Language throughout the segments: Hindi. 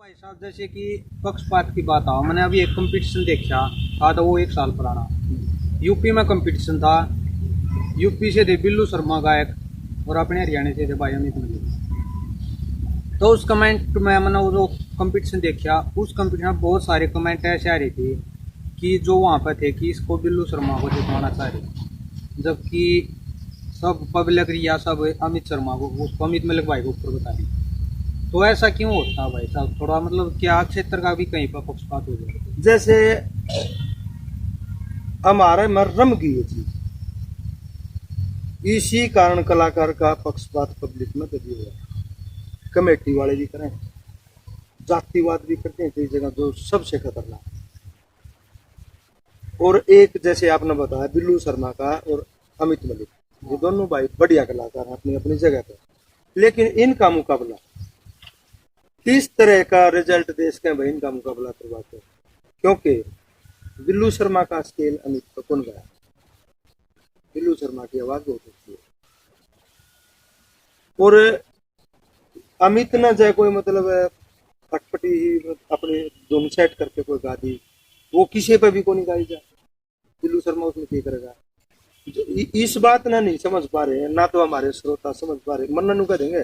भाई साहब जैसे कि पक्षपात की बात आओ, मैंने अभी एक कंपटीशन देखा था, तो वो 1 साल पुराना यूपी में कंपटीशन था। यूपी से थे बिल्लू शर्मा गायक और अपने हरियाणा से थे भाई अमित मलिक। तो उस कमेंट में मैंने वो जो कंपटीशन देखा, उस कंपटीशन में बहुत सारे कमेंट ऐसे आ रहे थे कि जो वहाँ पर थे कि इसको बिल्लू शर्मा को जितवाना चाह रहे, जबकि सब पब्लिक या सब अमित शर्मा को, उसको अमित मलिक भाई को ऊपर बता रहे। तो ऐसा क्यों होता है भाई साहब? थोड़ा मतलब क्या क्षेत्र का भी कहीं पर पक्षपात हो जाए? जैसे हमारे मर्रम की ये चीज, इसी कारण कलाकार का पक्षपात पब्लिक में कभी हुआ। कमेटी वाले भी करें, जातिवाद भी करते हैं कई जगह, जो सबसे खतरनाक। और एक जैसे आपने बताया बिल्लू शर्मा का और अमित मलिक, ये दोनों भाई बढ़िया कलाकार हैं अपनी अपनी जगह पर, लेकिन इनका मुकाबला किस तरह का रिजल्ट दे सके भाई, इनका मुकाबला करवाते हैं। क्योंकि बिल्लू शर्मा का स्केल अमित को कौन गया? बिल्लू शर्मा की आवाज बहुत अच्छी है, और अमित न जाए कोई मतलब पटपटी ही अपने धुन सेट करके कोई गा दी, वो किसी पे भी को नहीं गाई जाए। बिल्लू शर्मा उसमें क्या करेगा? इस बात ना नहीं समझ पा रहे हैं, ना तो हमारे श्रोता समझ पा रहे। मन्नू कह देंगे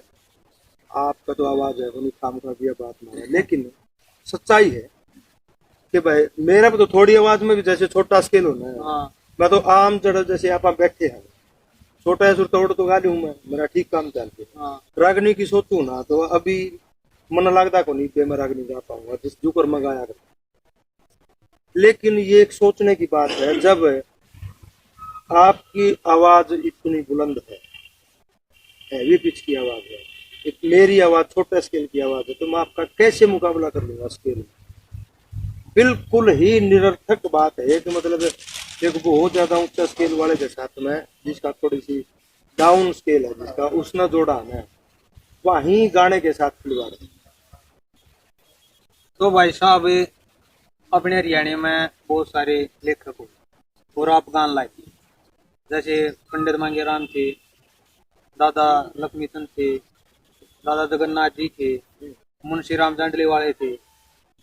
आपका तो आवाज है उन्हीं काम का भी बात मारे, लेकिन सच्चाई है कि भाई मेरा तो थोड़ी आवाज में भी जैसे छोटा स्केल होना है। हाँ। मैं तो आम जड़ जैसे आप बैठे हैं, छोटा सुर तोड़ तो गा लूं मैं, मेरा ठीक काम चलते। हाँ। रागनी की सोचू ना तो अभी मन लगता को नहीं मैं रागनी गा पाऊंगा जिस जुकर में गाया कर। लेकिन ये एक सोचने की बात है, जब आपकी आवाज इतनी बुलंद है, हैवी पिच की आवाज है, एक मेरी आवाज छोटा स्केल की आवाज है, तो मैं आपका कैसे मुकाबला कर लूंगा स्केल? बिल्कुल ही निरर्थक बात है कि मतलब एक बहुत ज्यादा ऊंचा स्केल वाले के साथ में जिसका थोड़ी सी डाउन स्केल है, जिसका उसने जोड़ा है, वहीं गाने के साथ खिलवाड़। तो भाई साहब अपने हरियाणा में बहुत सारे लेखक हो और आप गान लाए, जैसे पंडित मांगेराम थे, दादा लक्ष्मीचंद थे, दादा जगन्नाथ जी थे, मुंशी राम जांडले वाले थे।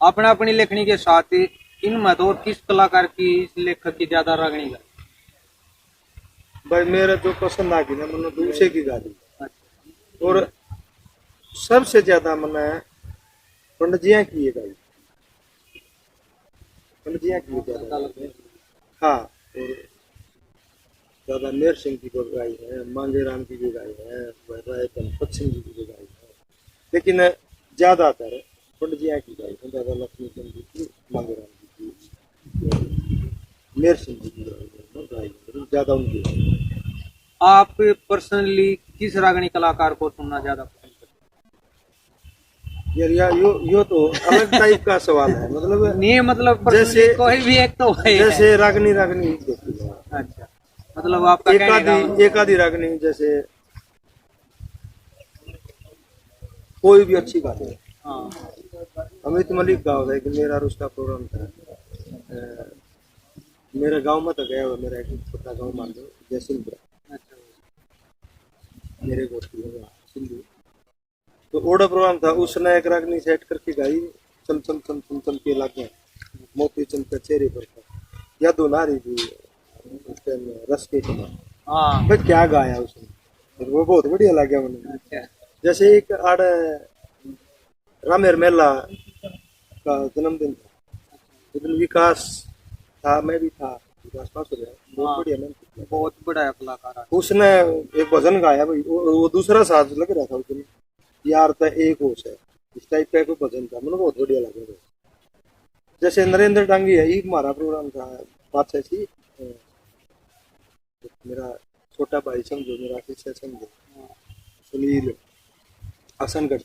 अपने अपनी लेखनी के साथ इनमें तो किस कलाकार की, इस लेखक की ज्यादा रागनी गाई? भाई मेरा जो पसंद आ गई ना मैंने दूसरे की गा दी, और सबसे ज्यादा मैंने पंडितियां की गाई, पंडितियां की ज्यादा। हाँ, और दादा मेहर सिंह की भी गाई है, मांगेराम की भी गाई है, राय पत सिंह जी की भी गाई है, लेकिन ज्यादातर पंडितियां की गाई है। दादा लक्ष्मीचंद जी की, मांगेराम जी की, मेहर सिंह जी की गाई है, ज्यादा उनकी गाई है। आप पर्सनली किस रागनी कलाकार को सुनना ज्यादा पसंद करते? यार यो तो अलग टाइप का सवाल है, मतलब नहीं मतलब जैसे कोई भी एक तो है। जैसे रागनी रागनी देखी है। अच्छा, मतलब आपका एक आधी रागनी जैसे कोई भी अच्छी बात है। हाँ। अमित मलिक गाँव है कि मेरा और उसका प्रोग्राम था, मेरे गांव में तो गया हुआ, मेरा एक छोटा गांव मान लो जयसिंहपुर, अच्छा। मेरे गोष्ठी है सिंधु, तो ओडा प्रोग्राम था, उसने एक रागनी सेट करके गाई, चम चम चम चम चम के लागे मोती चमके चेहरे पर था, या दो नारी भी रस के कमा। हाँ। भाई क्या गाया उसने, वो बहुत बढ़िया लगा मुझे। अच्छा। जैसे एक आड़ रामेर मेला का जन्मदिन था, उस दिन विकास था, मैं भी था, विकास पास हो गया, बहुत बढ़िया मेहनत, बहुत बड़ा कलाकार है। उसने एक भजन गाया भाई, वो दूसरा साज लग रहा था उस दिन, यार था एक होश है, इस टाइप का कोई भजन था, मुझे बहुत बढ़िया लगा। जैसे नरेंद्र डांगी है, एक हमारा प्रोग्राम था, बात ऐसी, मेरा छोटा भाई समझो, मेरा शिष्य समझो, सुनील हसनगढ़,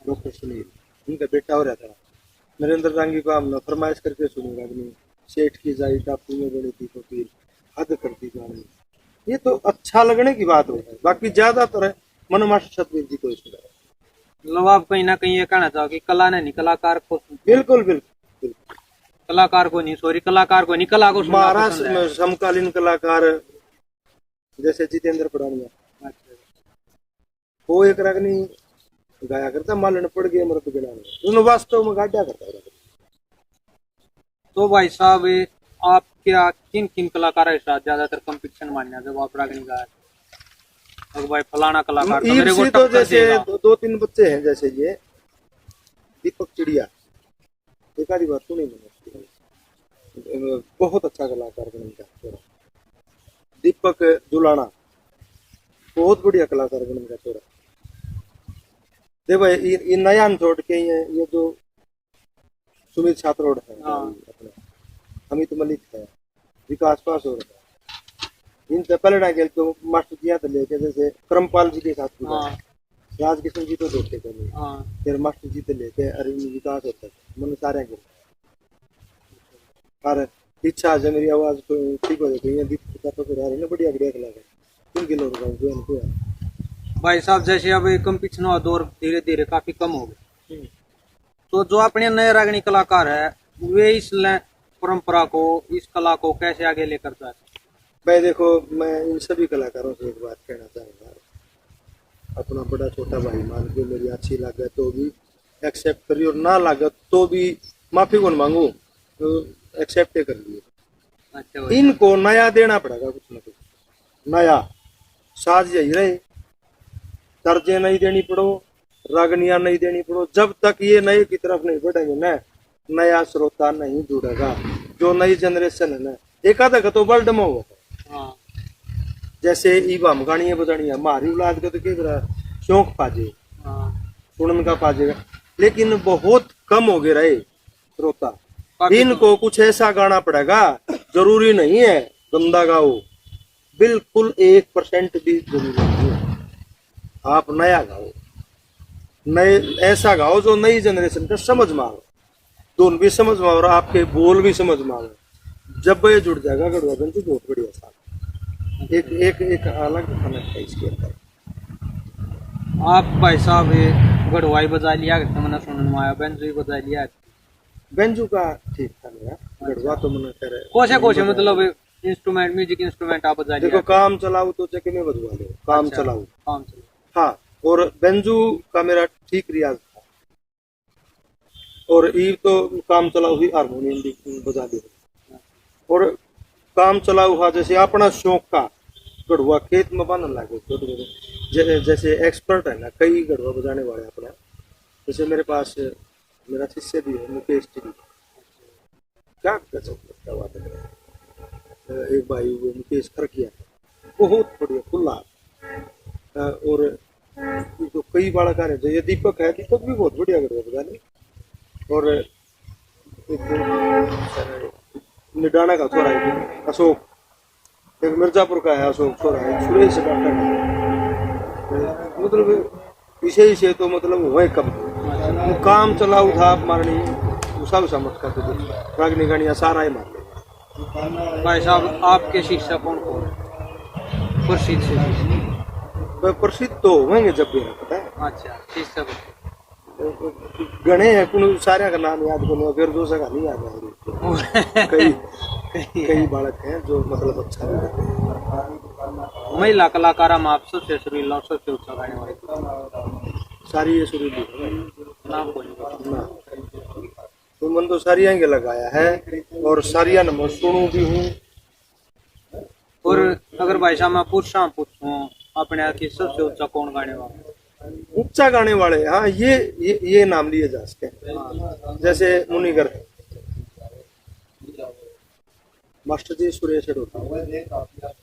डॉक्टर सुनील, उनका बेटा हो रहा था। नरेंद्र डांगी को हमने फरमाइश करके सुनी रागनी, सेठ की जाई टापू में बड़ी थी फकीर, हद करती गानी। ये तो अच्छा लगने की बात होता है, बाकी ज्यादातर है मन मास्टर सतवीर जी को सुना। मतलब आप कहीं ना कहीं ये कहना चाहो कि कला ने नहीं कलाकार को, बिल्कुल बिल्कुल, कलाकार को नहीं, सॉरी कलाकार को नहीं, कला को सुनना पसंद है। महाराष्ट्र समकालीन कलाकार जैसे जितेंद्र पड़ानिया, अच्छा। वो एक रागनी गाया करता, मालन पड़ गए मृत बिना उन्होंने वास्तव में गाड्या करता है। तो भाई साहब आप क्या किन किन कलाकारों के साथ ज्यादातर कंपटीशन मानना जब आप रागनी गाए? अगर भाई फलाना कलाकार तो मेरे को तो टक्कर जैसे देगा। दो तीन बच्चे हैं, जैसे ये दीपक चिड़िया, एक आधी बात तो नहीं मैंने, बहुत अच्छा कलाकार बनेगा। दीपक जुलाना बहुत बढ़िया कलाकार बनेगा छोरा। देखो ये नया छोड़ के ये जो सुमित छात्रोड है, हाँ। अपने अमित मलिक है, विकास पासोर है, इनसे पहले ना खेल तो मास्टर जी तो लेके जैसे क्रमपाल जी के साथ भी हाँ। राजकिशन जी तो देखते थे नहीं, हाँ। फिर मास्टर जी तो लेके अरविंद विकास होता है मन सारे खेल पर इच्छा है मेरी आवाज तो ठीक हो जाती है। दीपक का तो फिर यार बढ़िया बढ़िया कलाकार 3 किलो जो भाई साहब जैसे अब कंपटीशन का दौर धीरे धीरे काफी कम हो गया, तो जो अपने नए रागनी कलाकार है वे इस परंपरा को, इस कला को कैसे आगे लेकर जाए? भाई देखो, मैं इन सभी कलाकारों से एक बात कहना चाहूंगा, अपना बड़ा छोटा भाई मान के मेरी अच्छी लागत तो भी एक्सेप्ट करिए और ना लागत तो भी माफी कौन मांगू, तो एक्सेप्ट कर लिए। अच्छा भाई। इनको नया देना पड़ेगा, कुछ ना कुछ नया साज यही रहे, तर्जे नहीं देनी पड़ो, रागनियां नहीं देनी पड़ो। जब तक ये नए की तरफ नहीं बढ़ेंगे ना, नया श्रोता नहीं जुड़ेगा। जो नई जनरेशन है ना, एक आधा का तो वर्ल्ड में होगा। हाँ। जैसे ईबा हम गाड़ियां बजानिया हमारी औलाद का तो क्या शौक पाजे, हाँ। सुनन का पाजेगा, लेकिन बहुत कम हो गए रहे श्रोता। काफी इनको कुछ ऐसा गाना पड़ेगा, जरूरी नहीं है गंदा गाओ, बिल्कुल 1% भी जरूरी नहीं है। आप नया गाओ, नए ऐसा गाओ जो नई जनरेशन का समझ में आओ, धुन भी समझ में आओ और आपके बोल भी समझ में आओ। जब ये जुड़ जाएगा गढ़वा बंसी बहुत बढ़िया साथ, एक एक एक अलग कनेक्ट है इसके अंदर। आप भाई साहब ये गढ़वाई बजा लिया करते, मैंने सुनने में आया बेंजो ही बजा लिया। बेंजू का ठीक था मेरा, गढ़वा तो मैंने कह रहे कोसे कोसे मतलब इंस्ट्रूमेंट, म्यूजिक इंस्ट्रूमेंट आप बजा लिया? देखो, काम चलाऊ तो चके में बजवा लो, काम अच्छा, चलाऊ। काम चलाऊ। हाँ, और बेंजू का मेरा ठीक रियाज था, और ईव तो काम चलाऊ ही हारमोनियम भी बजा लिया। और काम चलाऊ हुआ जैसे अपना शौक का गढ़वा खेत में बांधने लगे, जैसे एक्सपर्ट है ना कई गढ़वा बजाने वाले अपना। जैसे मेरे पास मेरा शिष्य भी है मुकेश जी, क्या गजब क्या बात है। एक भाई वो मुकेश खरकिया, बहुत बढ़िया खुला। और तो कई बालकार है, ये दीपक है, दीपक भी बहुत बढ़िया गढ़वा बजाने। और एक निडाना का छोरा है अशोक, एक मिर्जापुर का है अशोक छोरा है, सुरेश डॉक्टर है। मतलब इसे से तो मतलब वही कब काम चलाऊ था आप मारनी उषा उषा मत का, तो रागनी गानिया सारा ही मार ले। भाई साहब आपके शिक्षक कौन कौन है? प्रसिद्ध शिक्षक? प्रसिद्ध तो होंगे जब भी पता है। अच्छा, शिक्षक गणे हैं, कुछ सारे का नाम याद करो, फिर दूसरा का नहीं याद है। कई बालक हैं जो मतलब अच्छा है। महिला कलाकार हम आप सबसे सुरीला और सबसे ऊंचा गाने वाले सारी ये सुरीली नाम बोलिए ना, तो मन तो सारिया के लगाया है और सारिया नंबर सुनू भी हूँ। और अगर भाई साहब मैं पूछूं अपने आप की सबसे ऊंचा कौन गाने वाला? ऊंचा गाने वाले, हाँ ये नाम लिए जा सकते हैं। जैसे मुनिगर मास्टर जी सुरेश होता,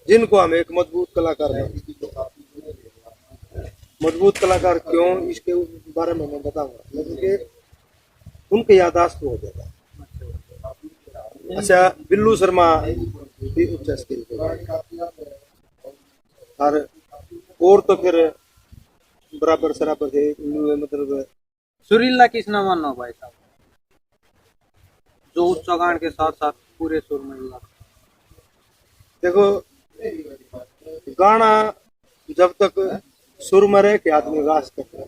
जिनको हम एक मजबूत कलाकार मानते। मजबूत कलाकार क्यों, इसके बारे में मैं बताऊंगा, लेकिन उनके यादाश्त हो जाता है। अच्छा, बिल्लू शर्मा भी उच्च स्किल के, और तो फिर बराबर सराबर थे, मतलब सुरीला किस नाम मानो भाई साहब, जो उच्च गान के साथ साथ पूरे सुर में मिला? देखो, गाना जब तक सुर में रहे के आदमी गास करता है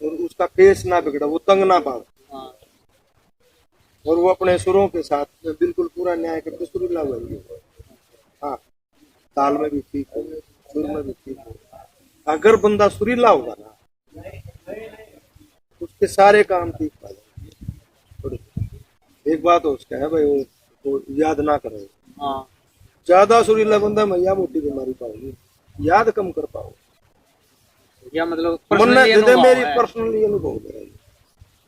और उसका पेश ना बिगड़ा, वो तंग ना पाओ, और वो अपने सुरों के साथ बिल्कुल पूरा न्याय करके सुरीला हुआ। हाँ, ताल में भी ठीक हो, सुर में भी ठीक हो। अगर बंदा सुरीला होगा ना, उसके सारे काम ठीक पा जाएंगे। एक बात हो उसका है भाई, वो याद ना करो। हाँ ज्यादा सुरीला बंदा मैया मोटी बीमारी पाओगी, याद कम कर पाओ। या मतलब मन personally दे अनुभव मेरी है। पर्सनली अनुभव है।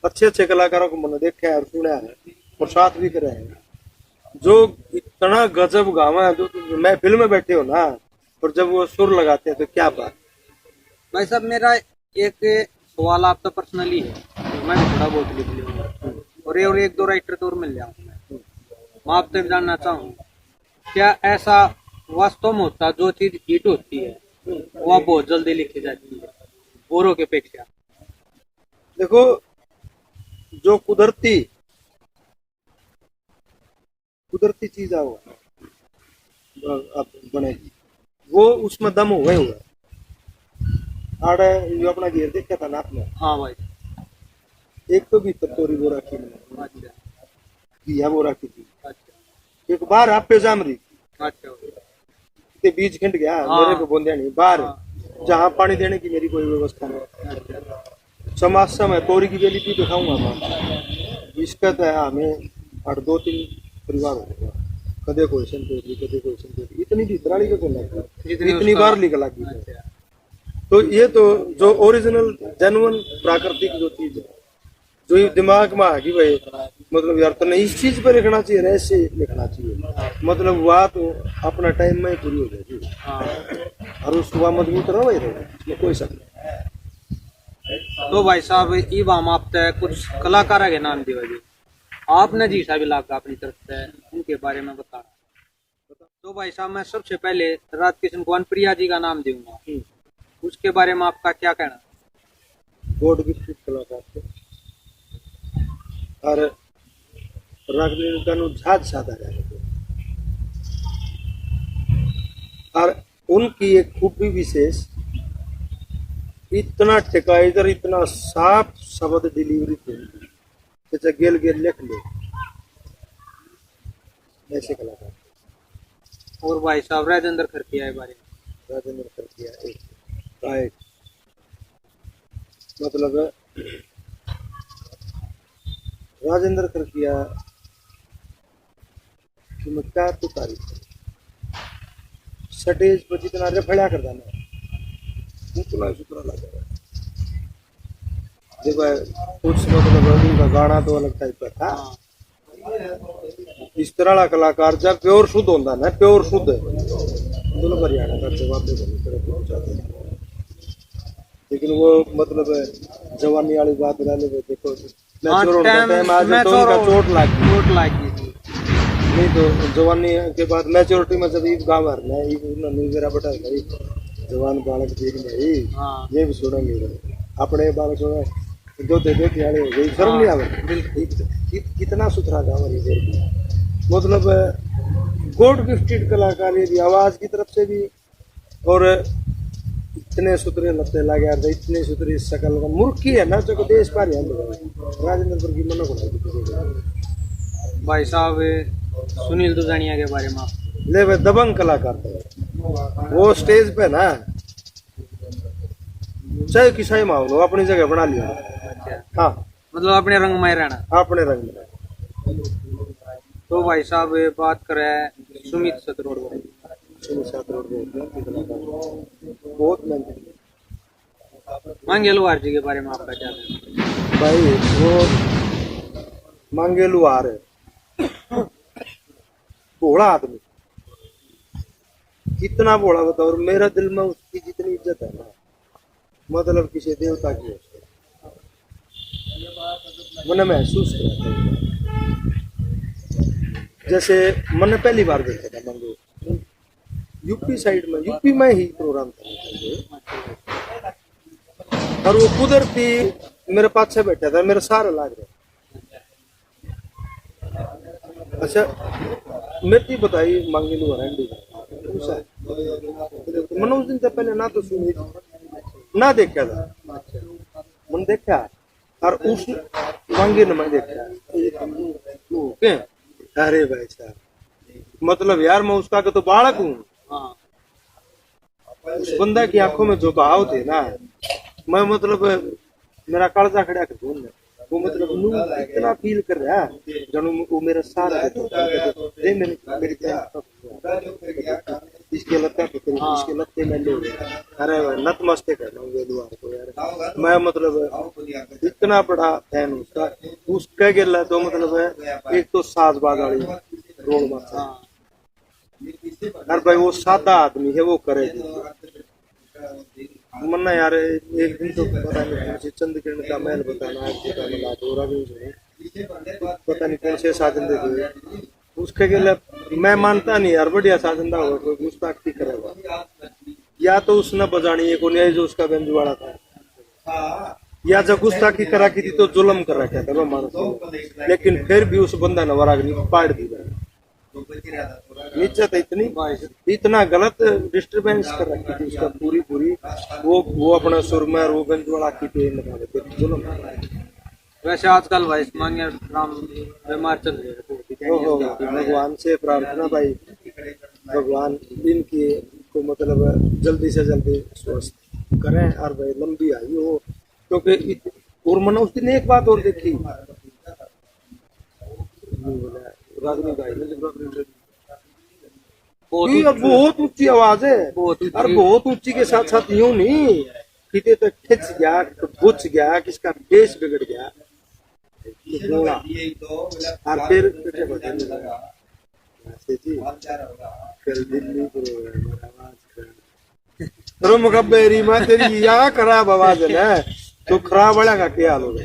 अच्छे अच्छे कलाकारों को मैंने देखा है और सुना है और साथ भी करे हैं, जो इतना गजब गावा है। जो मैं फिल्म में बैठे हो ना, और जब वो सुर लगाते हैं तो क्या बात। भाई साहब मेरा एक सवाल आप तो पर्सनली है, तो मैं भी थोड़ा बहुत लिख लूंगा और एक दो राइटर तो और मिल जाऊंगा। मैं आपसे भी जानना चाहूँ, क्या ऐसा वास्तव में होता जो चीज हिट होती है वो आप बहुत जल्दी लिखी जाती है औरों के अपेक्षा? देखो, जो कुदरती चीज है वो अब बनेगी, वो उसमें दम हुआ ही हुआ। आड़े जो अपना घेर देखा था ना आपने, हाँ भाई। एक तो भी तोरी वो रखी मैंने, अच्छा घिया वो रखी थी। अच्छा एक बार आप पे जाम रही अच्छा के बीज खिंड गया, हाँ। मेरे को बोंदिया नहीं बाहर, हाँ। जहाँ पानी देने की मेरी कोई व्यवस्था नहीं। अच्छा समाज में तोरी की बेली भी दिखाऊंगा मैं, इसका तो है हमें 8-2-3 परिवार हो गया। कदे कोई संतोरी, कदे कोई संतोरी, इतनी भीतराली को लगा, इतनी बार निकला की। अच्छा तो ये तो जो ओरिजिनल जेन्युइन प्राकृतिक जो चीज है, जो ये दिमाग में आ गई भाई, मतलब यार तो नहीं इस चीज पे लिखना चाहिए, ऐसे लिखना चाहिए, मतलब वह तो अपना टाइम में ही पूरी हो जाएगी। हाँ। और उसको मजबूत रहो ही रहो, इसमें कोई शक नहीं। तो भाई साहब ई हम आप तक कुछ कलाकार के नाम दिए जी, आपने जी साहब इलाका अपनी तरफ से उनके बारे में बता रहा। तो भाई साहब मैं सबसे पहले राज किशन कुमार प्रिया जी का नाम दूंगा, उसके बारे में आपका क्या कहना? गॉड गिफ्टेड कलाकार थे और रागनी का झाज साधा जाए, और उनकी एक खूबी विशेष, इतना टिकाईदार, इतना साफ शब्द डिलीवरी थी, जैसे गेल गेल लिख ले, ऐसे कलाकार। और भाई साहब राजेंद्र खरकिया के बारे में? राजेंद्र खरकिया एक गायक, मतलब राजेंद्र खरकिया की मैं क्या तो तारीफ है। स्टेज पर जितना रफड़ा करता ना, उतना सुथरा लगा। देखो कुछ मतलब उनका गाना तो अलग टाइप का था। हाँ। इस तरह का कलाकार जब प्योर शुद्ध होता ना, प्योर शुद्ध दोनों हरियाणा का जवाब पहुंचाते हैं। लेकिन वो मतलब जवानी वाली बात डाले, देखो मैच्योर होने का टाइम आ जाए तो उनका चोट लगी थी। नहीं तो जवानी के बाद मैच्योरिटी में जब गाँव भरना है मेरा बटा भाई, जवान बालक देख भाई, ये भी छोड़ेंगे अपने बालक छोड़े दो तिहाड़े हो गई, शर्म नहीं आवे। कितना सुथरा गाँव है, मतलब गॉड गिफ्टेड कलाकार ये भी, आवाज की तरफ से भी, और इतने सुथरे लगते लगे यार, इतने सुथरी शकल का मुर्खी है ना, जो देश पार है राजेंद्र पर की मना को। भाई साहब सुनील दुजानिया के बारे में ले भाई, दबंग कलाकार थे वो, स्टेज पे ना चाहे किसाई माहौल हो अपनी जगह बना लिया। अच्छा। हाँ, मतलब अपने रंग में रहना, अपने रंग में। तो भाई साहब बात करें सुमित सतरोड़, बहुत मेहनत। मांगे लोहार जी के बारे में आपका क्या कहना? भाई वो मांगे लुहार है, भोला आदमी, कितना भोला बताओ। और मेरा दिल में उसकी जितनी इज्जत है ना, मतलब किसी देवता की मैंने महसूस किया। जैसे मैंने पहली बार देखा था मंगू यूपी साइड में, यूपी में ही प्रोग्राम था, और वो कुदरती मेरे पास से बैठा था, मेरे सारे लाग रहे। अच्छा मेरी बताई मांगी लू मैंने उस दिन से पहले ना तो सुनी ना देखा था, मैंने देखा और उस मांगे ने मैं देखा। अरे भाई साहब, मतलब यार मैं उसका तो बालक हूँ। उस बंदा की आंखों में जो भाव थे ना, मैं मतलब मेरा कालजा खड़ा कर बोल वो मतलब नू इतना फील कर रहा है जानू वो मेरा सारा दे मेरी इसके लगता है इसके लगते मैं ले अरे नतमस्ते कर रहा हूँ वेदवार को यार मैं मतलब इतना बड़ा फैन उसका उसका गिला तो मतलब है एक तो साजबाज वाली रोड माता यार भाई वो सादा आदमी है वो करेगी मन्ना यार एक दिन तो पता नहीं मुझे चंद किरण का महल बताना है का मला दोरा भी पता नहीं कौन से साधन दे दिए उसके लिए मैं मानता नहीं यार बढ़िया साधन था होगा कोई गुस्ताखी करेगा या तो उसने बजानी है को नहीं जो उसका गंजवाड़ा था या जब गुस्ताखी करा की थी तो जुल्म कर रखा था मानस लेकिन फिर भी उस बंदा ने वराग पाड़ दी नीचे तो इतना गलत डिस्टरबेंस कर रखी थी उसका पूरी वो अपना सुरमा वो गंजवाड़ा की पे लगा देते जुल्म कर रहा है। वैसे आजकल भाई मांगे राम बीमार चल रहे हैं भगवान से प्रार्थना भाई भगवान इनकी को मतलब जल्दी से जल्दी स्वस्थ करें और भाई लंबी आयु हो क्योंकि और मैंने उस दिन एक बात और देखी रागनी भाई ने जब बहुत ऊंची आवाज है और बहुत ऊंची के साथ साथ यूं नहीं किते तक खिंच गया बुझ गया किसका बेस बिगड़ गया और फिर फिर दिल्ली मुकब्बेरी में तेरी यहाँ खराब आवाज है ना तो खराब वाला का क्या हाल होगा।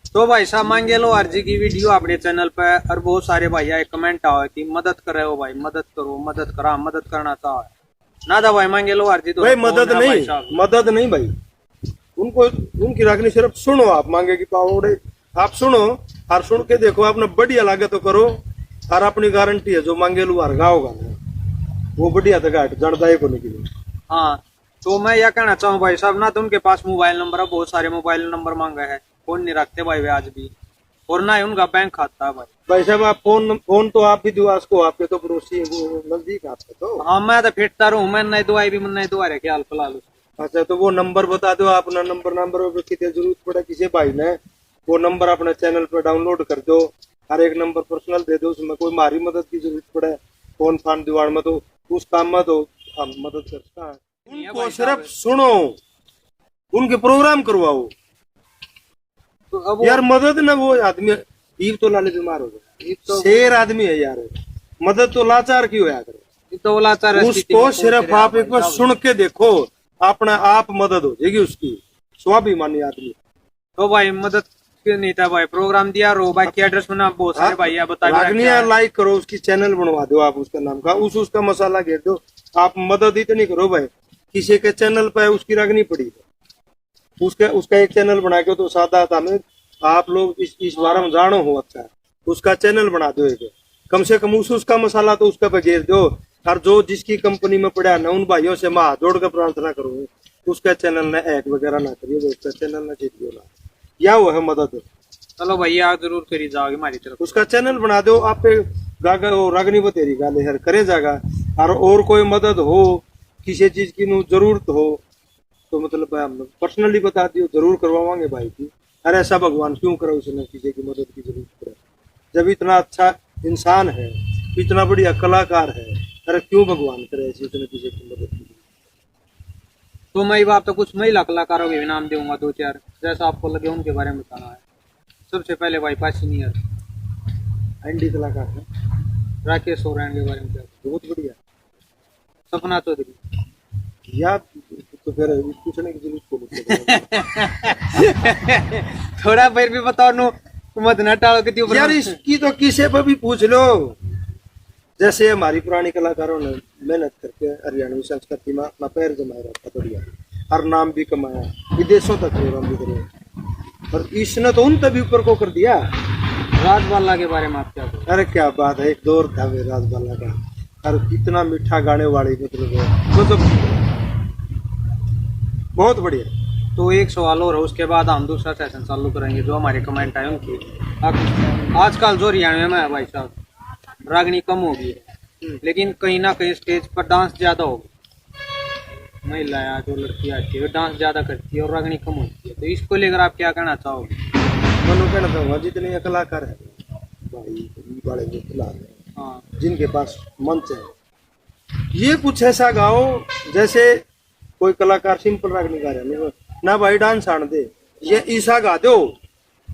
तो भाई साहब मांगे लो अर्जी की वीडियो अपने चैनल पे और बहुत सारे भैया कमेंट आओ कि मदद कर रहे हो भाई मदद करो मदद करा मदद करना चाहो ना था भाई मांगे लो अर्जी तो भाई मदद नहीं भाई उनको उनकी रागनी सिर्फ सुनो आप मांगे की पाओड़े आप सुनो और सुन के देखो आपने बढ़िया लागे तो करो और अपनी गारंटी है जो मांगे लू हरगा होगा वो बढ़िया था घाट जड़दाई को निकली। हाँ तो मैं यह कहना चाहूँ भाई साहब ना तो उनके पास मोबाइल नंबर है बहुत सारे मोबाइल नंबर मांगे है फोन नहीं रखते भाई वे आज भी और ना ही उनका बैंक खाता है भाई साहब आप फोन तो आप भी दुआ को आपके तो पड़ोसी है वो नजदीक आपके तो हाँ मैं तो फिटता रहूँ मैं नहीं दुआई भी नहीं दुआ रहे ख्याल फिलहाल। अच्छा तो वो नंबर बता दो अपना नंबर कितनी जरूरत पड़े किसी भाई ने वो नंबर अपने चैनल पर डाउनलोड कर दो हर एक नंबर पर्सनल दे दो उसमें कोई मारी मदद की जरूरत पड़े फोन फान दीवार में तो उस काम में तो हम मदद करता है। उनको सिर्फ सुनो उनके प्रोग्राम करवाओ तो यार मदद ना वो आदमी ईब तो लाले बीमार हो गया तो शेर आदमी है यार मदद तो लाचार की होया करे तो लाचार उसको सिर्फ आप एक बार सुन के देखो अपना आप मदद हो जाएगी उसकी स्वाभिमानी आदमी। तो भाई मदद नहीं था भाई प्रोग्राम दिया रो भाई की एड्रेस में बहुत सारे भाई बता लाइक करो उसकी चैनल बनवा दो आप उसका नाम का उसका मसाला घेर दो आप मदद इतनी करो भाई किसी के चैनल पे उसकी रखनी पड़ी उसका एक चैनल बना के तो सादा था में आप लोग इस बारे में जानो हो अच्छा उसका चैनल बना दो एक कम से कम उसका मसाला तो उसका पे घेर दो और जो जिसकी कंपनी में पड़ा ना उन भाइयों से मैं हाथ जोड़ कर प्रार्थना करूँ उसका चैनल न हैक वगैरह ना करिए उसका चैनल न चेतियो ना या वो है मदद। चलो भैया जरूर करी जाओगे हमारी तरफ उसका चैनल बना दो आप पे रागनी बतेरी गाले हर करे जागा और कोई मदद हो किसी चीज की जरूरत हो तो मतलब हम पर्सनली बता दियो जरूर करवाएंगे भाई की। अरे ऐसा भगवान क्यों करे उसने किसी की मदद की जरूरत पड़े जब इतना अच्छा इंसान है इतना बढ़िया कलाकार है अरे क्यों भगवान करे ऐसी उसने किसी की मदद की। तो मैं बात तो कुछ महिला कलाकारों के भी नाम दूंगा 2-4 जैसा आपको लगे उनके बारे में बताना है। सबसे पहले भाई पासीनियर एंडी कलाकार है राकेश सोरेन के बारे में बहुत बढ़िया सपना चौधरी या तो फिर पूछने की जरूरत थोड़ा फिर भी बताओ नो मत न टालो कि यार इसकी तो किसी पर भी पूछ लो जैसे हमारी पुरानी कलाकारों ने मेहनत करके हरियाणवी संस्कृति में अपना पैर जमाया रखा बढ़िया हर नाम भी कमाया विदेशों तक प्रोग्राम भी करे और इसने तो उन तभी ऊपर को कर दिया। राजबाला के बारे में आप क्या बोल? अरे क्या बात है एक दौर था वे राजबाला का और कितना मीठा गाने वाली मतलब बहुत बढ़िया। तो एक सवाल और है उसके बाद हम दूसरा सेशन चालू करेंगे जो हमारे कमेंट आए उनकी। आजकल जो हरियाणा में है भाई साहब रागनी कम होगी लेकिन कहीं ना कहीं स्टेज पर डांस ज्यादा होगा महिलाएं जो लड़कियां आती है डांस ज्यादा करती है और रागनी कम होती है, तो इसको लेकर आप क्या कहना चाहोगे? मनु कहना चाहूंगा जितने ये कलाकार है भाई, ये बड़े जो खिलाड़ी हैं, हाँ जिनके पास मंच है, ये कुछ ऐसा गाओ जैसे कोई कलाकार सिंपल राग नहीं गा रहा ना भाई, डांस आन दे, ये ईसा गा दो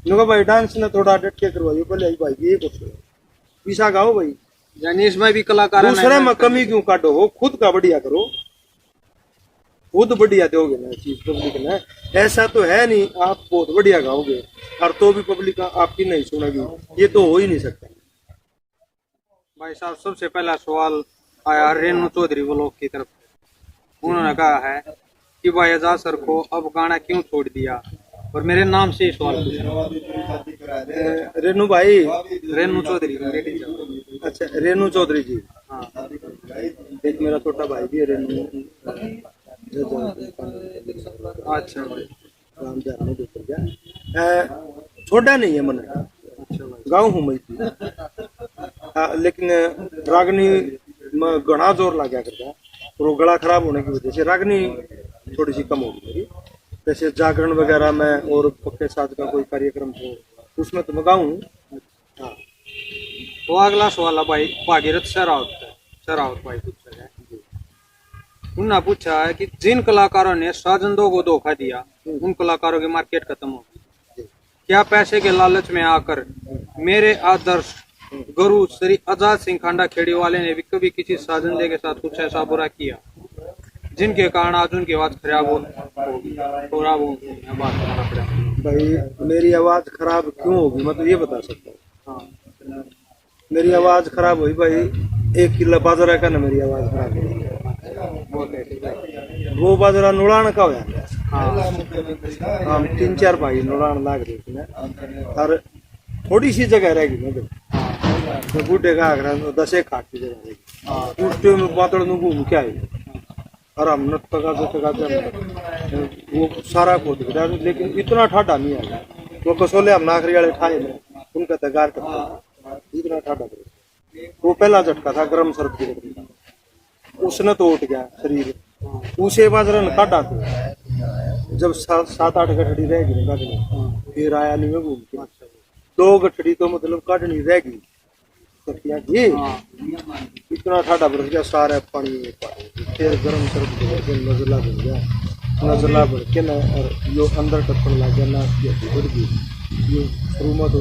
नुका भाई, डांस ना थोड़ा डट के करवाइए पहले भाई, ये कुछ ईसा गाओ भाई, यानी इसमें भी कलाकार दूसरे में कमी क्यों काटो, हो खुद का बढ़िया करो, खुद बढ़िया दोगे ना चीज पब्लिक ने, ऐसा तो है नहीं आप बहुत बढ़िया गाओगे और तो भी पब्लिक आपकी नहीं सुनेगी, ये तो हो ही नहीं सकता। भाई साहब सबसे पहला सवाल आया रेणु चौधरी ब्लॉक की तरफ से। उन्होंने कहा है कि भाई आजाद सर को अब गाना क्यों छोड़ दिया, और मेरे नाम से ही सवाल पूछा। रेणु भाई, रेणु चौधरी बेटी साहब। अच्छा रेणु चौधरी जी, हाँ एक मेरा छोटा भाई भी है रेणु, अच्छा भाई, राम जा रहा हूँ, छोड़ा नहीं है मैंने, अच्छा भाई, गाँव हूँ मैं, लेकिन रागनी में घना जोर लग गया करता है, और वो गला खराब होने की वजह से रागनी थोड़ी सी कम होगी मेरी, जैसे जागरण वगैरह में और पक्के साथ का कोई कार्यक्रम हो उसमें तो मैं गाऊँ। हाँ तो अगला सवाल है भाई भागीरथ शरावत भाई पूछा है। उन्होंने पूछा है कि जिन कलाकारों ने साजंदों को धोखा दिया उन कलाकारों की मार्केट खत्म होगी, क्या पैसे के लालच में आकर मेरे आदर्श गुरु श्री आजाद सिंह खांडा खेड़ी वाले ने भी कभी किसी साजंदे के साथ कुछ ऐसा बुरा किया जिनके कारण आज उनकी आवाज खराब हो बात करना पड़ा? भाई मेरी आवाज खराब क्यों होगी मैं तो ये बता सकता हूँ। हाँ मेरी आवाज खराब हुई भाई, 1 किलो बाजरा का ना मेरी आवाज खराब हुई, वो बाजरा नुड़ान का होया, हम 3-4 भाई नुड़ान लाग रहे थे और थोड़ी सी जगह रहेगी ना, तो बूढ़े का आगरा 10 खाट की जगह रहेगी, उस टाइम में बादल नु घूम के आए और हम नट वो सारा खोद गया, लेकिन इतना ठाडा नहीं आया, वो कसोले हम नाखरी वाले ठाए में उनका तगार करता इतना ठाडा करे, वो पहला झटका था गर्म सर्द की लकड़ी का, उसने तो उठ गया शरीर, उसे बाजरा ने काटा तो जब 7-8 गठड़ी रहेगी ना काटनी, फिर आया नहीं में घूम के 2 गठड़ी तो मतलब काटनी रहेगी ये, इतना ठाडा बरस गया सारा पानी में, फिर गर्म सर्द नजला बन गया, नजला बढ़ के ना और यो अंदर टपकने लग गया, नाक की हड्डी बढ़ गई, ये शुरू में तो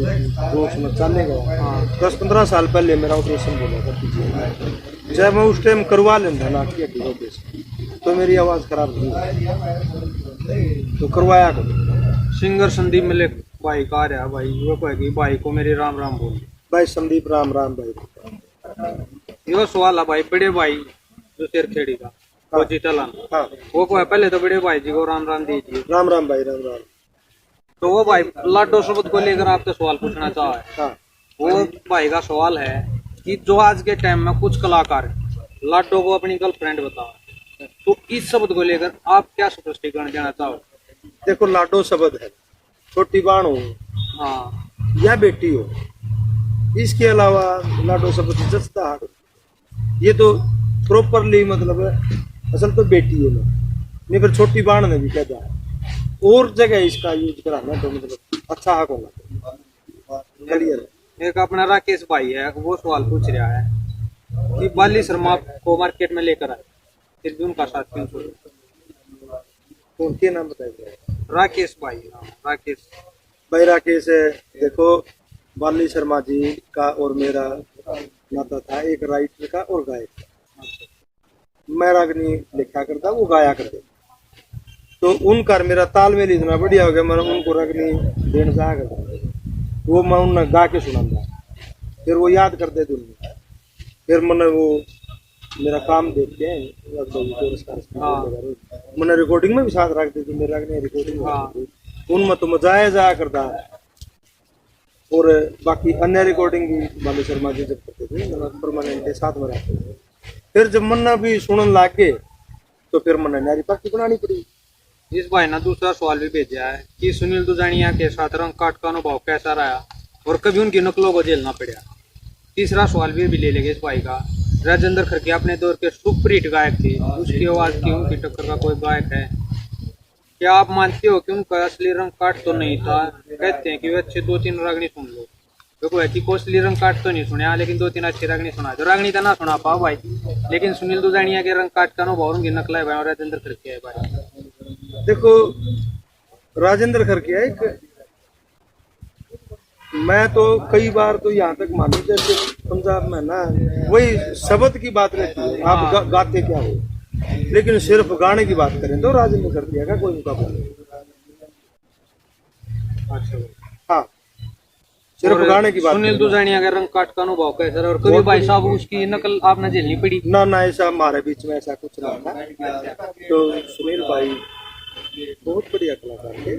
जोश में चलने गया। 10-15 साल पहले मेरा ऑपरेशन बोला था पीछे, जब मैं उस टाइम करवा लेता नाक की हड्डी ऑपरेशन तो मेरी आवाज खराब नहीं, तो करवाया करो। सिंगर संदीप मलिक भाई कह रहा भाई, वो कहेगी भाई को मेरी राम राम बोल भाई संदीप राम राम भाई। यो सवाल है भाई बड़े भाई जो सिर खेड़ी का वो जीतलान, हाँ वो को है पहले तो बड़े भाई जी को राम राम दीजिए। राम राम भाई, राम राम। तो वो भाई लाडो शब्द को लेकर आपसे सवाल पूछना चाहा है। हाँ वो भाई का सवाल है कि जो आज के टाइम में कुछ कलाकार लाडो को अपनी गर्लफ्रेंड बता, तो इस शब्द को लेकर आप क्या स्पष्टीकरण देना चाहो? देखो लाडो शब्द है, छोटी बाण हो हाँ या बेटी हो, इसके अलावा लाडो शब्द जचता हाड, ये तो प्रॉपरली मतलब असल तो बेटी है नहीं, फिर छोटी बाण ने भी कहता है और जगह इसका यूज कराना तो मतलब अच्छा हक होगा, क्लियर है। एक अपना राकेश भाई है, वो सवाल पूछ रहा है कि बाली शर्मा को मार्केट में लेकर आए फिर भी उनका साथ क्यों छोड़े? कौन के नाम बताइए? राकेश भाई। हाँ, राकेश भाई राकेश है, देखो बाली शर्मा जी का और मेरा नाता था एक राइटर का और गायक का, मैं रागनी लिखा करता, वो गाया करते, तो उनका मेरा तालमेल इतना बढ़िया हो गया, मैंने उनको रागनी देने से करता, वो मैं उन्हें गा के सुनाता, फिर वो याद करते थे उन्हें, फिर मैंने वो मेरा काम देखते हैं मैंने रिकॉर्डिंग में भी साथ रख दी थी, मेरे रागनी रिकॉर्डिंग उनमें तो मजा जाया करता, और बाकी अन्य रिकॉर्डिंग भी बाली शर्मा जी जब करते थे परमानेंट साथ में रहते थे। फिर जब मन्ना भी सुनने लग गए तो फिर मन्ना नारी पार्टी बनानी पड़ी। इस भाई ने दूसरा सवाल भी भेजा है कि सुनील दुजानिया के साथ रंग काट का अनुभव कैसा रहा और कभी उनकी नकलों को झेलना पड़ा। तीसरा सवाल भी ले लेंगे इस भाई का राजेंद्र खड़के अपने दौर के सुपर हिट गायक थे, उसकी आवाज की उनकी टक्कर का कोई गायक है? क्या आप मानते हो कि उनका असली रंग काट तो नहीं था? कहते हैं कि वे अच्छे 2-3 रागनी सुन लो। देखो ऐसी को असली रंग काट तो नहीं सुना, लेकिन 2-3 अच्छी रागनी सुना। जो रागनी का ना सुना पाओ भाई, लेकिन सुनील दुजानिया के रंग काट का अनुभव उनकी नकल है भाई, और राजेंद्र खड़के है भाई। देखो राजेंद्र खड़के एक, मैं तो कई बार तो यहाँ तक मानू जैसे पंजाब में ना वही शब्द की बात रहती है, आप गाते क्या हो, लेकिन सिर्फ गाने की बात करें तो राजेंद्र खड़के का कोई मुकाबला नहीं। अच्छा हाँ, सिर्फ गाने की बात सुनील दुजानिया का रंग काट का अनुभव कैसा रहा? और कभी भाई साहब उसकी नकल आपने झेलनी पड़ी? ना ऐसा हमारे बीच में ऐसा कुछ रहा था। तो सुनील भाई बहुत बढ़िया कलाकार थे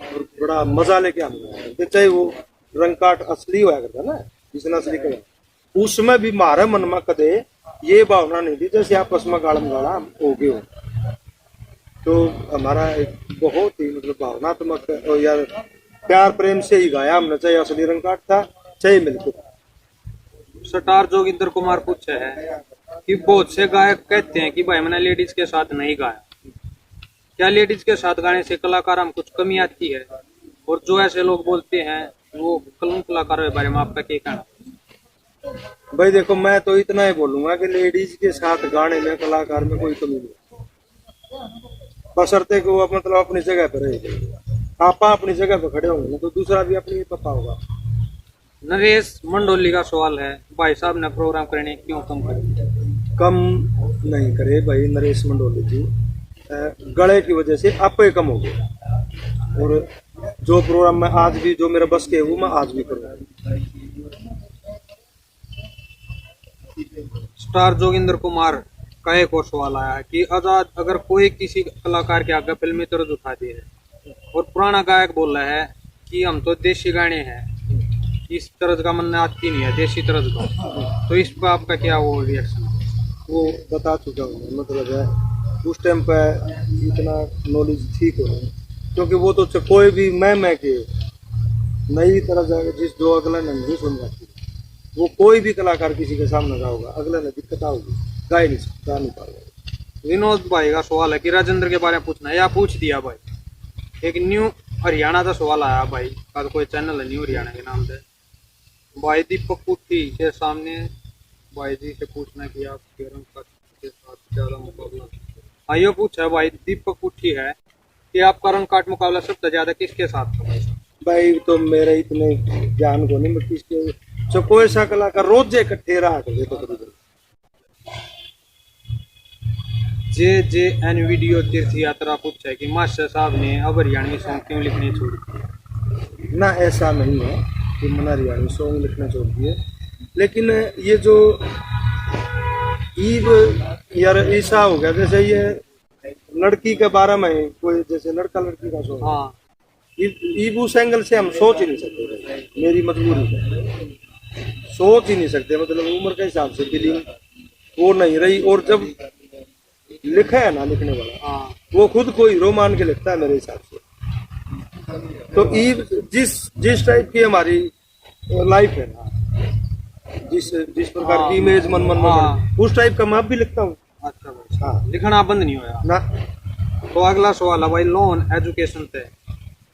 और बड़ा मजा लेके हम थे, चाहे वो रंग काट असली हुआ करता ना, जिसने असली कला उसमें भी मारे मन में कदे ये भावना नहीं थी जैसे आपस में गाड़म गाड़ा हो गए हो। तो हमारा एक बहुत ही मतलब भावनात्मक और यार प्यार प्रेम से ही गाया हमने, चाहे असली रंग काट था चाहे मिलके था। स्टार जोगिंदर कुमार पूछे है कि बहुत से गायक कहते हैं कि भाई मैंने लेडीज के साथ नहीं गाया, क्या लेडीज के साथ गाने से कलाकार हम कुछ कमी आती है? और जो ऐसे लोग बोलते हैं वो कलाकारों के बारे में आपका क्या कहना? भाई देखो मैं तो इतना ही बोलूंगा कि लेडीज के साथ गाने में कलाकार में कोई कमी नहीं, बशर्ते को वो मतलब अपनी जगह पर रहे। आप अपनी जगह पर खड़े होंगे ना तो दूसरा भी अपनी पता होगा। नरेश मंडोली का सवाल है, भाई साहब ने प्रोग्राम करने क्यों कम करे? कम नहीं करे भाई नरेश मंडोली जी, गले की वजह से आप कम हो गए। और जो प्रोग्राम में आज भी जो मेरा बस के वो मैं आज भी करूँगा। स्टार जोगिंदर कुमार का एक और सवाल आया है कि आजाद अगर कोई किसी कलाकार के आगे फिल्मी तर्ज उठा दे है और पुराना गायक बोल रहा है कि हम तो देशी गाने हैं, इस तर्ज का मन आती नहीं है, देशी तर्ज का, तो इस पर आपका क्या वो रिएक्शन है? वो बता चुका हूँ, मतलब है उस टाइम पे इतना नॉलेज ठीक हो नहीं, क्योंकि वो तो कोई भी मैं के नई तरह जाएगा जिस जो अगला ने नहीं सुन जाती, वो कोई भी कलाकार किसी के सामने गाओगा अगले ने दिक्कत होगी, गा ही नहीं सकता, गा नहीं पाएगा। विनोद भाई का सवाल है कि राजेंद्र के बारे में पूछना है या पूछ दिया भाई। एक न्यू हरियाणा का सवाल आया भाई, का कोई चैनल है न्यू हरियाणा के नाम से, भाई दीपक कुट्टी के सामने भाई जी से पूछना कि आप रंग के साथ ज्यादा मुकाबला, आइयो पूछा है भाई दीपक कुट्टी है कि आपका रंग काट मुकाबला सबसे ज्यादा किसके साथ था? भाई तो मेरे इतने ज्ञान को नहीं, मैं किसके जो कोई सा कलाकार रोज इकट्ठे रहा करते तो जे एन वीडियो तीर्थ यात्रा पूछा है कि मास्टर साहब ने अब हरियाणवी सॉन्ग क्यों लिखने छोड़ दिए? ना ऐसा नहीं है कि मैंने हरियाणवी सॉन्ग लिखना छोड़ दिए, लेकिन ये जो ईब यार ऐसा हो गया जैसे ये लड़की के बारे में कोई जैसे लड़का लड़की का सॉन्ग, हाँ ईब उस एंगल से हम सोच ही नहीं सकते, मेरी मजबूरी है सोच ही नहीं सकते, मतलब उम्र के हिसाब से फीलिंग वो नहीं रही। और जब लिखा है ना लिखने वाला, हाँ वो खुद को हीरो मान के लिखता है मेरे हिसाब से। तो ईब जिस टाइप की हमारी लाइफ है ना, जिस प्रकार की इमेज मन हाँ। उस टाइप का मैं अब भी लिखता हूँ। अच्छा भाई, हाँ लिखना बंद नहीं होया ना। तो अगला सवाल है भाई लोन एजुकेशन पे,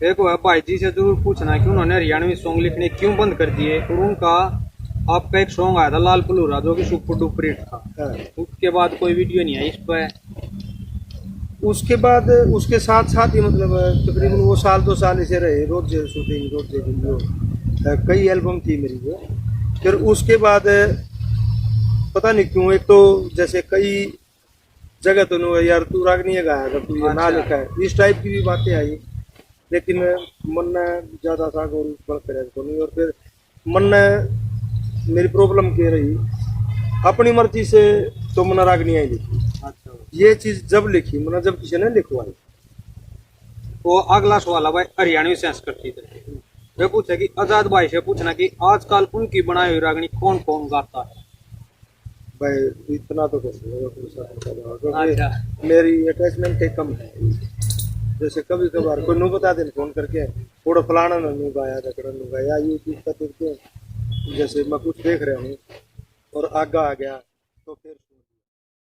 एक है भाई जी से जरूर पूछना कि उन्होंने हरियाणवी सॉन्ग लिखने क्यों बंद कर दिए, और उनका आपका एक सॉन्ग आया था लाल पलूरा जो कि सुपर डुपर हिट था, हाँ। उसके बाद कोई वीडियो नहीं आई इस पर? उसके बाद उसके साथ साथ ही मतलब तकरीबन वो साल 2 साल ऐसे रहे, रोज शूटिंग रोज वीडियो, कई एल्बम थी मेरी वो। फिर उसके बाद पता नहीं क्यों, एक तो जैसे कई जगह तो यार तू राग नहीं गाया अगर तू ये ना लिखा है, इस टाइप की भी बातें आई, लेकिन मन ने ज्यादा था और नहीं। और फिर मन ने मेरी प्रॉब्लम क्या रही, अपनी मर्जी से तो मन राग नहीं आई लिखी। अच्छा, ये चीज जब लिखी मैंने, जब किसी ने लिखवाई। तो अगला सवाल है भाई हरियाणवी संस्कृति पे, वे पूछा कि आजाद भाई से पूछना कि आजकल उनकी बनाई हुई रागनी कौन कौन गाता है? भाई इतना तो क्योंकि अच्छा। मेरी अटैचमेंट कम है, जैसे कभी कभार कोई नु बता दें फोन करके थोड़ा फलाना नु गाया रगड़ा नु गाया, यूट्यूब पर देखते हैं जैसे मैं कुछ देख रहा हूँ और आगा आ गया तो फिर